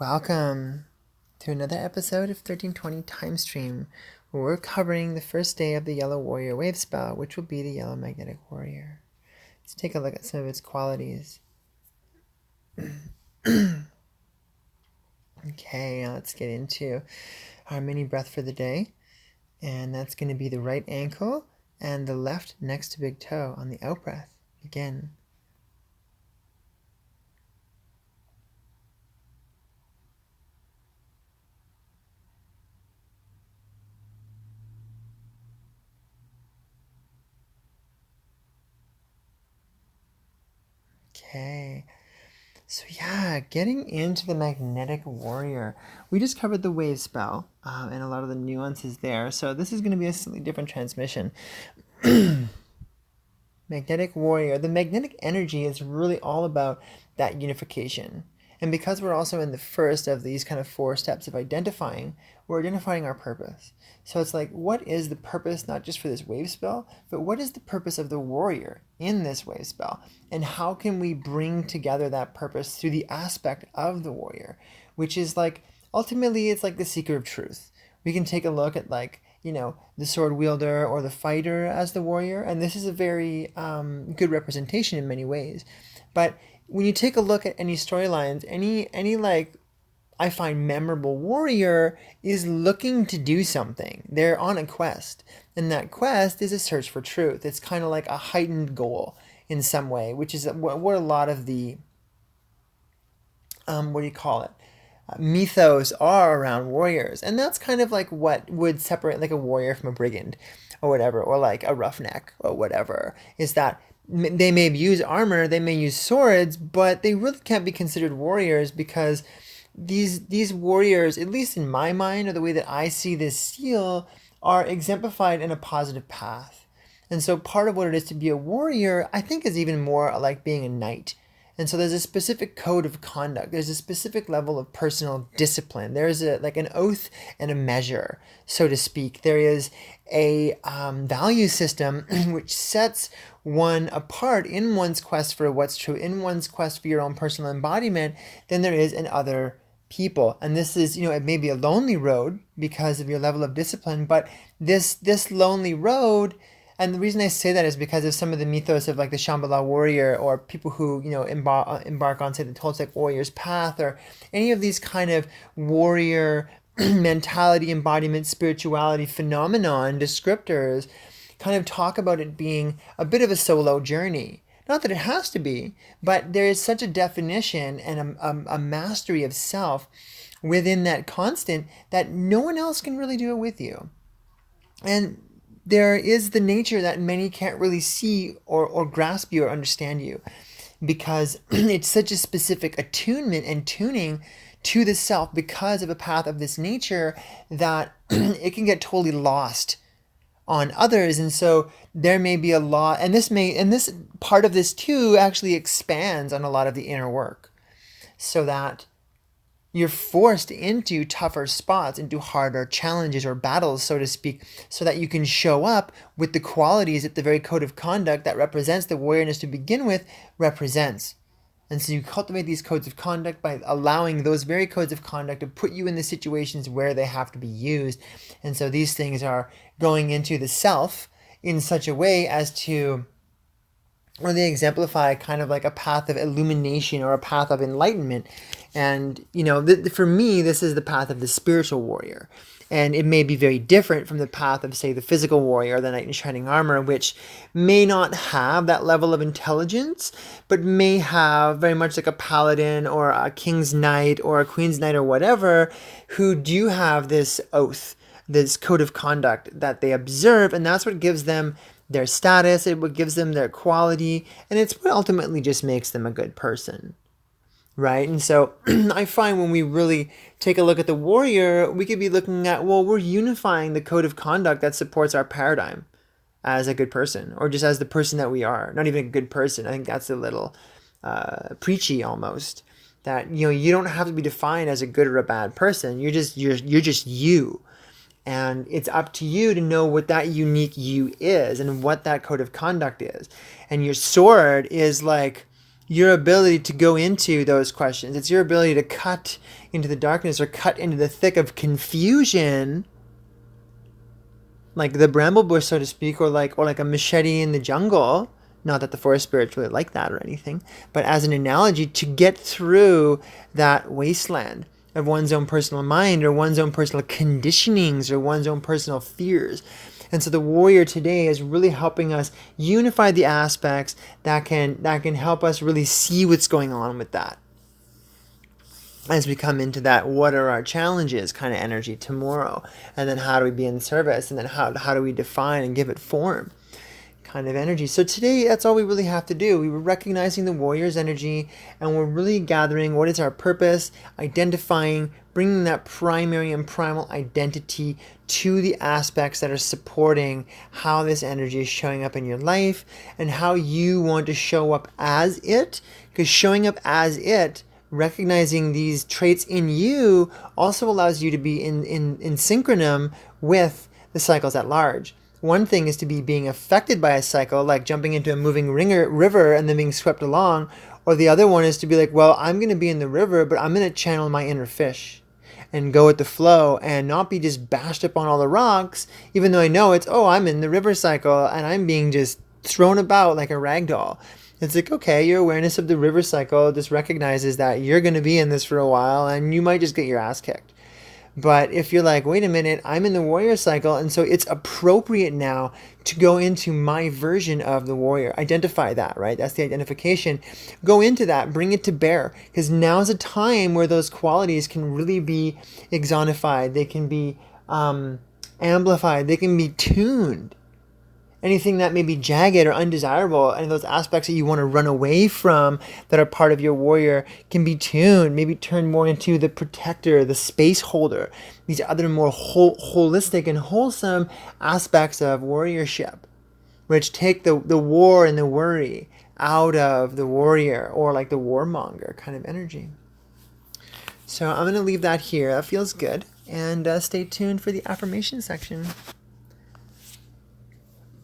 Welcome to another episode of 1320 Time Stream, where we're covering the first day of the Yellow Warrior wave spell, which will be the Yellow Magnetic Warrior. Let's take a look at some of its qualities. Okay, now let's get into our mini breath for the day, and that's going to be the right ankle and the left next to big toe on the out breath. Begin. Okay. So yeah, getting into the Magnetic Warrior. We just covered the wave spell and a lot of the nuances there. So this is going to be a slightly different transmission. Magnetic Warrior. The magnetic energy is really all about that unification. And because we're also in the first of these kind of 4 steps of identifying, we're identifying our purpose. So it's like, what is the purpose, not just for this wave spell, but what is the purpose of the warrior in this wave spell? And how can we bring together that purpose through the aspect of the warrior, which is like, ultimately, it's like the seeker of truth. We can take a look at the sword wielder or the fighter as the warrior, and this is a very good representation in many ways. But when you take a look at any storylines, any like I find memorable warrior is looking to do something. They're on a quest, and that quest is a search for truth. It's kind of like a heightened goal in some way, which is what a lot of the what do you call it? Mythos are around warriors, and that's kind of like what would separate like a warrior from a brigand or whatever, or like a roughneck or whatever, is that they may use armor, they may use swords, but they really can't be considered warriors because these warriors, at least in my mind, or the way that I see this seal, are exemplified in a positive path. And so part of what it is to be a warrior, I think, is even more like being a knight. And so there's a specific code of conduct. There's a specific level of personal discipline. There's like an oath and a measure, so to speak. There is a value system which sets one apart in one's quest for what's true, in one's quest for your own personal embodiment, than there is in other people. And this is, it may be a lonely road because of your level of discipline, but this lonely road. And the reason I say that is because of some of the mythos of like the Shambhala warrior, or people who, embark on, say, the Toltec warrior's path, or any of these kind of warrior mentality, embodiment, spirituality phenomenon descriptors kind of talk about it being a bit of a solo journey. Not that it has to be, but there is such a definition and a mastery of self within that constant that no one else can really do it with you. And there is the nature that many can't really see or grasp you or understand you, because it's such a specific attunement and tuning to the self because of a path of this nature that it can get totally lost on others. And so there may be a lot, and this part of this too actually expands on a lot of the inner work, so that you're forced into tougher spots, into harder challenges or battles, so to speak, so that you can show up with the qualities that the very code of conduct that represents the warriorness to begin with represents. And so you cultivate these codes of conduct by allowing those very codes of conduct to put you in the situations where they have to be used. And so these things are going into the self in such a way as to, or they exemplify kind of like a path of illumination or a path of enlightenment. And, for me, this is the path of the spiritual warrior. And it may be very different from the path of, say, the physical warrior, the knight in shining armor, which may not have that level of intelligence, but may have very much like a paladin or a king's knight or a queen's knight or whatever, who do have this oath, this code of conduct that they observe. And that's what gives them their status, it what gives them their quality, and it's what ultimately just makes them a good person. Right? And so I find when we really take a look at the warrior, we could be looking at, well, we're unifying the code of conduct that supports our paradigm as a good person, or just as the person that we are. Not even a good person. I think that's a little preachy almost. That, you don't have to be defined as a good or a bad person. You're just you. And it's up to you to know what that unique you is and what that code of conduct is. And your sword is like your ability to go into those questions. It's your ability to cut into the darkness or cut into the thick of confusion, like the bramble bush, so to speak, or like a machete in the jungle. Not that the forest spirits really like that or anything, but as an analogy, to get through that wasteland of one's own personal mind or one's own personal conditionings or one's own personal fears. And so the warrior today is really helping us unify the aspects that can help us really see what's going on with that. As we come into that, what are our challenges kind of energy tomorrow, and then how do we be in service, and then how do we define and give it form kind of energy. So today, that's all we really have to do. We were recognizing the warrior's energy, and we're really gathering what is our purpose, identifying, bringing that primary and primal identity to the aspects that are supporting how this energy is showing up in your life and how you want to show up as it. Because showing up as it, recognizing these traits in you, also allows you to be in synchronym with the cycles at large. One thing is to be being affected by a cycle, like jumping into a moving river and then being swept along. Or the other one is to be like, well, I'm going to be in the river, but I'm going to channel my inner fish and go with the flow and not be just bashed up on all the rocks, even though I know it's, oh, I'm in the river cycle and I'm being just thrown about like a rag doll. It's like, okay, your awareness of the river cycle just recognizes that you're going to be in this for a while and you might just get your ass kicked. But if you're like, wait a minute, I'm in the warrior cycle, and so it's appropriate now to go into my version of the warrior. Identify that, right? That's the identification. Go into that, bring it to bear, because now's a time where those qualities can really be exonified. They can be amplified. They can be tuned. Anything that may be jagged or undesirable, and those aspects that you want to run away from that are part of your warrior can be tuned, maybe turned more into the protector, the space holder, these other more holistic and wholesome aspects of warriorship, which take the war and the worry out of the warrior, or like the warmonger kind of energy. So I'm going to leave that here. That feels good. And stay tuned for the affirmation section.